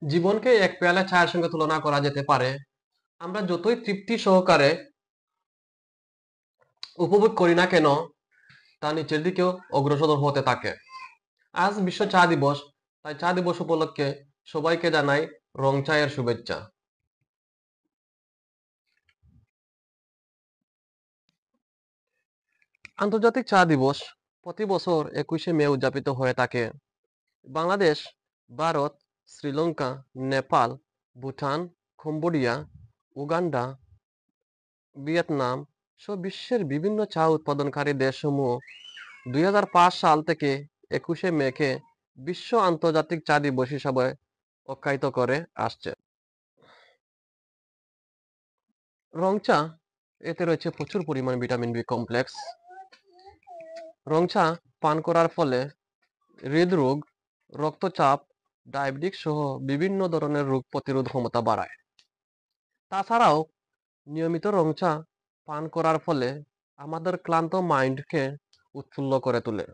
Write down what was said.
জীবনকে এক পেয়ালা চায়ের সঙ্গে তুলনা করা যেতে পারে। আমরা যতই তৃপ্তি সহকারে উপভোগ করি না কেন, তা নিচের দিকেও অগ্রসর হতে থাকে। আজ বিশ্ব চা দিবস, তাই চা দিবস উপলক্ষে সবাইকে জানাই রং চায়ের শুভেচ্ছা। আন্তর্জাতিক চা দিবস প্রতি বছর 21শে মে উদযাপিত হয়ে থাকে। Bangladesh, Bharat, Sri Lanka, Nepal, Bhutan, Cambodia, Uganda, Vietnam সহ বিশ্বের বিভিন্ন চা উৎপাদনকারী দেশসমূহ 2005 সাল থেকে 21শে মে-কে বিশ্ব আন্তর্জাতিক চা দিবস হিসাবে আখ্যায়িত করে আসছে। রং চা, এতে রয়েছে প্রচুর পরিমাণ ভিটামিন বি কমপ্লেক্স। রং চা পান করার ফলে হৃদরোগ, রক্তচাপ, ডায়াবেটিস সহ বিভিন্ন ধরনের রোগ প্রতিরোধ ক্ষমতা বাড়ায়। তাছাড়াও নিয়মিত রং চা পান করার ফলে আমাদের ক্লান্ত মাইন্ডকে উৎফুল্ল করে তোলে।